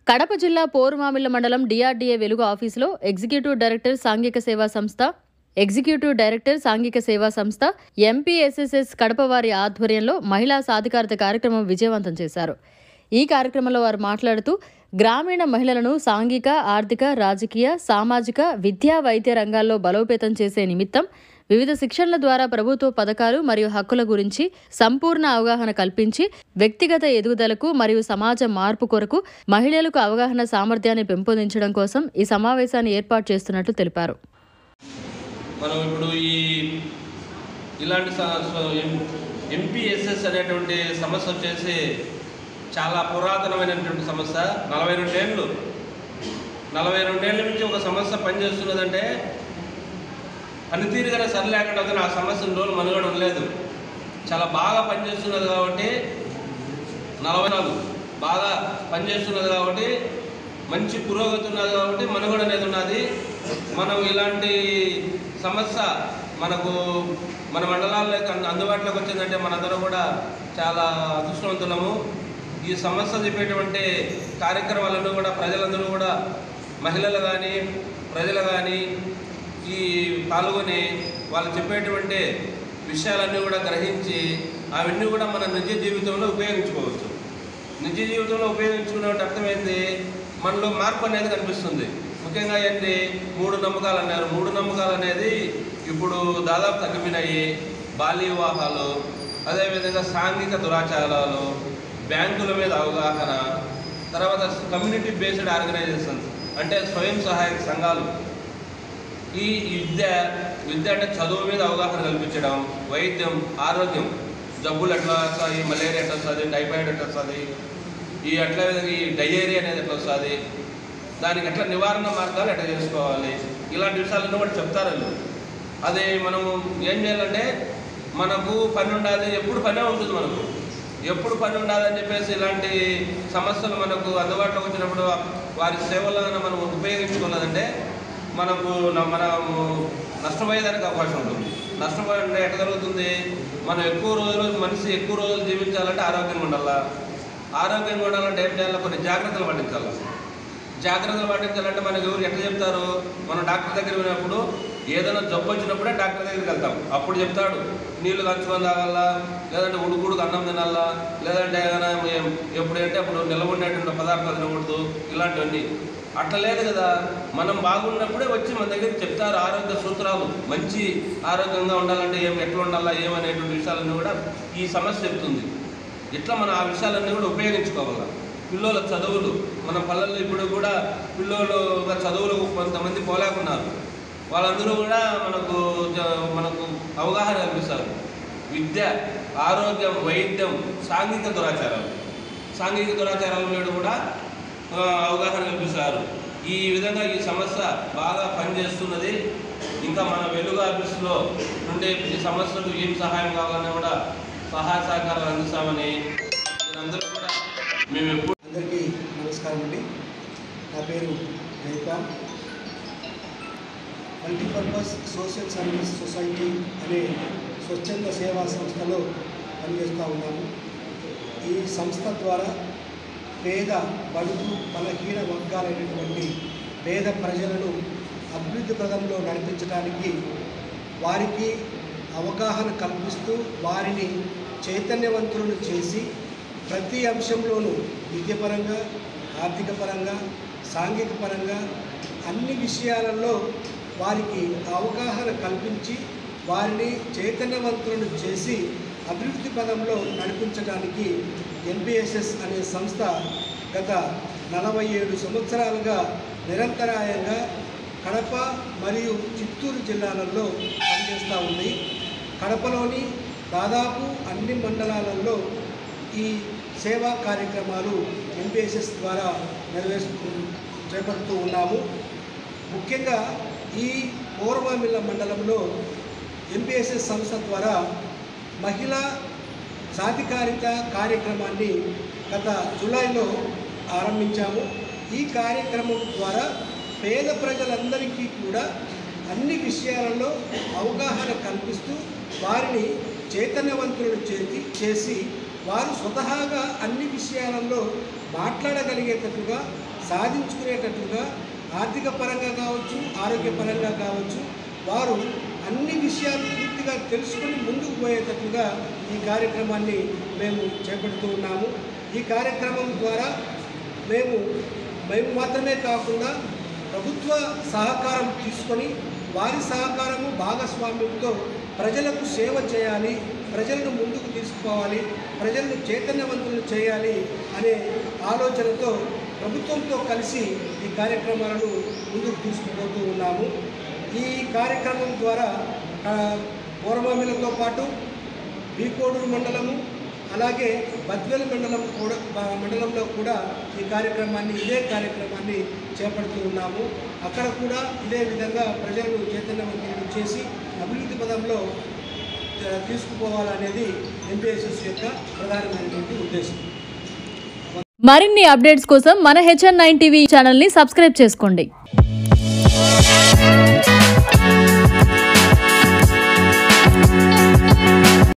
కడప జిల్లా పోరుమామిళ్ల మండలం డిఆర్డీఏ వెలుగు ఆఫీసులో ఎగ్జిక్యూటివ్ డైరెక్టర్ సాంఘిక సేవా సంస్థ ఎంపీఎస్ఎస్ఎస్ కడప వారి ఆధ్వర్యంలో మహిళా సాధికారత కార్యక్రమం విజయవంతం చేశారు. ఈ కార్యక్రమంలో వారు మాట్లాడుతూ గ్రామీణ మహిళలను సాంఘిక, ఆర్థిక, రాజకీయ, సామాజిక, విద్యా, వైద్య రంగాల్లో బలోపేతం చేసే నిమిత్తం వివిధ శిక్షణల ద్వారా ప్రభుత్వ పథకాలు మరియు హక్కుల గురించి సంపూర్ణ అవగాహన కల్పించి వ్యక్తిగత ఎదుగుదలకు మరియు సమాజ మార్పు కొరకు మహిళలకు అవగాహన సామర్థ్యాన్ని పెంపొందించడం కోసం ఈ సమావేశాన్ని ఏర్పాటు చేస్తున్నట్లు తెలిపారు. మనం ఇప్పుడు ఇలాంటి ఎంపీఎస్ఎస్ అనేటువంటి సమస్య వచ్చేసి చాలా పురాతనమైనటువంటి సమస్య. 42 ఏళ్ళ నుంచి ఒక సమస్య పనిచేస్తున్నదంటే పనితీరుగానే సరిలేకుండా ఆ సమస్య రోజులు మనుగడ ఉండలేదు. చాలా బాగా పనిచేస్తున్నది కాబట్టి 44 బాగా పనిచేస్తున్నది కాబట్టి మంచి పురోగతి ఉన్నది కాబట్టి మనుగడ అనేది ఉన్నది. మనం ఇలాంటి సమస్య మన మండలాల్లో అందుబాటులోకి వచ్చిందంటే మనందరం కూడా చాలా అదృష్టవంతులము. ఈ సమస్య చెప్పేటువంటి కార్యక్రమాలను కూడా ప్రజలందరూ కూడా మహిళలు కానీ ప్రజలు కానీ ఈ పాల్గొని వాళ్ళు చెప్పేటువంటి విషయాలన్నీ కూడా గ్రహించి అవన్నీ కూడా మన నిజ జీవితంలో ఉపయోగించుకోవచ్చు. నిజ జీవితంలో ఉపయోగించుకునే అర్థమైంది మనలో మార్పు అనేది కనిపిస్తుంది. ముఖ్యంగా ఏంటి 3 నమ్మకాలు అన్నారు. 3 నమ్మకాలు అనేది ఇప్పుడు దాదాపు తగ్గిపోయినాయి. బాల్య వివాహాలు, అదేవిధంగా సాంఘిక దురాచారాలు, బ్యాంకుల మీద అవగాహన, తర్వాత కమ్యూనిటీ బేస్డ్ ఆర్గనైజేషన్స్ అంటే స్వయం సహాయక సంఘాలు. ఈ విద్య అంటే చదువు మీద అవగాహన కల్పించడం, వైద్యం, ఆరోగ్యం, జబ్బులు ఎట్లా వస్తుంది, మలేరియా ఎట్లా వస్తుంది, టైఫాయిడ్ ఎట్లా వస్తుంది, అట్లా విధంగా ఈ డయేరియా అనేది ఎట్లా వస్తుంది, దానికి ఎట్లా నివారణ మార్గాలు ఎట్లా చేసుకోవాలి, ఇలాంటి విషయాలన్నీ కూడా చెప్తారు. అది మనం ఏం చేయాలంటే మనకు పని ఉండాలి, ఎప్పుడు పనే ఉంటుంది, ఎప్పుడు పని ఉండాలని చెప్పేసి ఇలాంటి సమస్యలు మనకు అందుబాటులోకి వచ్చినప్పుడు వారి సేవలను మనం ఉపయోగించుకోలేదంటే మనము నష్టపోయేదానికి అవకాశం ఉంటుంది. నష్టపోయే ఎట్లా జరుగుతుంది, మనం మనిషి ఎక్కువ రోజులు జీవించాలంటే ఆరోగ్యంగా ఉండాలా. ఆరోగ్యంగా ఉండాలంటే ఏం చేయాలి, కొన్ని జాగ్రత్తలు పాటించాలంటే మనకు ఎవరు ఎట్లా చెప్తారు, మనం డాక్టర్ దగ్గర పోయినప్పుడు ఏదైనా జబ్బు వచ్చినప్పుడే డాక్టర్ దగ్గరికి వెళ్తాం. అప్పుడు చెప్తాడు నీళ్లు కంచుకొని తాగాలా, లేదంటే ఉడుకుడుకు అన్నం తినాలా, లేదంటే ఏదైనా ఎప్పుడంటే అప్పుడు నిలబడినటువంటి పదార్థాలు తినకూడదు, ఇలాంటివన్నీ. అట్లా లేదు కదా, మనం బాగున్నప్పుడే వచ్చి మన దగ్గరికి చెప్తారు ఆరోగ్య సూత్రాలు. మంచి ఆరోగ్యంగా ఉండాలంటే ఎట్లా ఉండాలా ఏమనేటువంటి విషయాలన్నీ కూడా ఈ సమస్య చెప్తుంది. ఇట్లా మనం ఆ విషయాలన్నీ కూడా ఉపయోగించుకోవాలి. పిల్లల చదువులు, మన పల్లెల్లో ఇప్పుడు కూడా పిల్లలు చదువులు కొంతమంది పోలేకున్నారు. వాళ్ళందరూ కూడా మనకు అవగాహన కల్పిస్తారు. విద్య, ఆరోగ్యం, వైద్యం, సాంఘిక దురాచారాల మీద కూడా అవగాహన కల్పిస్తారు. ఈ విధంగా ఈ సమస్య బాగా పనిచేస్తున్నది. ఇంకా మన వెలుగు ఆఫీసులో నుండి ఈ సమస్యకు ఏం సహాయం కావాలన్నా కూడా సహాయ సహకారాలు అందిస్తామని అందరూ కూడా మేము అందరికీ నమస్కారం అండి. నా పేరు Jaipal. Multipurpose social service society అనే స్వచ్ఛంద సేవా సంస్థలో పనిచేస్తూ ఉన్నాము. ఈ సంస్థ ద్వారా పేద, బడుగు, బలహీన వర్గాలైనటువంటి పేద ప్రజలను అభివృద్ధి పథంలో నడిపించడానికి వారికి అవగాహన కల్పిస్తూ వారిని చైతన్యవంతులను చేసి ప్రతి అంశంలోనూ విద్యపరంగా, ఆర్థిక పరంగా, సాంఘిక పరంగా అన్ని విషయాలలో వారికి అవగాహన కల్పించి వారిని చైతన్యవంతులను చేసి అభివృద్ధి పదంలో నడిపించడానికి ఎంపీఎస్ఎస్ అనే సంస్థ గత 47 సంవత్సరాలుగా నిరంతరాయంగా కడప మరియు చిత్తూరు జిల్లాలలో పనిచేస్తూ ఉంది. కడపలోని దాదాపు అన్ని మండలాలలో ఈ సేవా కార్యక్రమాలు ఎంపీఎస్ఎస్ ద్వారా చేపడుతూ ఉన్నాము. ముఖ్యంగా ఈ పోరుమామిళ్ల మండలంలో ఎంపీఎస్ఎస్ సంస్థ ద్వారా మహిళా సాధికారిత కార్యక్రమాన్ని గత జూలైలో ఆరంభించాము. ఈ కార్యక్రమం ద్వారా పేద ప్రజలందరికీ కూడా అన్ని విషయాలలో అవగాహన కల్పిస్తూ వారిని చైతన్యవంతులను చేసి వారు స్వతహాగా అన్ని విషయాలలో మాట్లాడగలిగేటట్టుగా సాధించుకునేటట్లుగా ఆర్థిక పరంగా కావచ్చు, ఆరోగ్యపరంగా కావచ్చు, వారు అన్ని విషయాలు పూర్తిగా తెలుసుకొని ముందుకు పోయేటట్లుగా ఈ కార్యక్రమాన్ని మేము చేపడుతూ ఉన్నాము. ఈ కార్యక్రమం ద్వారా మేము మాత్రమే కాకుండా ప్రభుత్వ సహకారం తీసుకొని వారి సహకారము భాగస్వామ్యంతో ప్రజలకు సేవ చేయాలి, ప్రజలను ముందుకు తీసుకుపోవాలి, ప్రజలను చైతన్యవంతులను చేయాలి అనే ఆలోచనతో ప్రభుత్వంతో కలిసి ఈ కార్యక్రమాలను ముందుకు తీసుకుపోతూ ఉన్నాము. ఈ కార్యక్రమం ద్వారా పూర్వమిలతో పాటు బీకోడూరు మండలము, అలాగే బద్వేలు మండలంలో కూడా ఇదే కార్యక్రమాన్ని చేపడుతూ ఉన్నాము. అక్కడ కూడా ఇదే విధంగా ప్రజలను చైతన్యవంతులను చేసి అభివృద్ధి పదంలో తీసుకుపోవాలనేది ఎంపీఎస్ఎస్ యొక్క ప్రధానమైనటువంటి ఉద్దేశం. మరిన్ని అప్డేట్స్ కోసం మన HN9 టీవీ ఛానల్ని సబ్స్క్రైబ్ చేసుకోండి.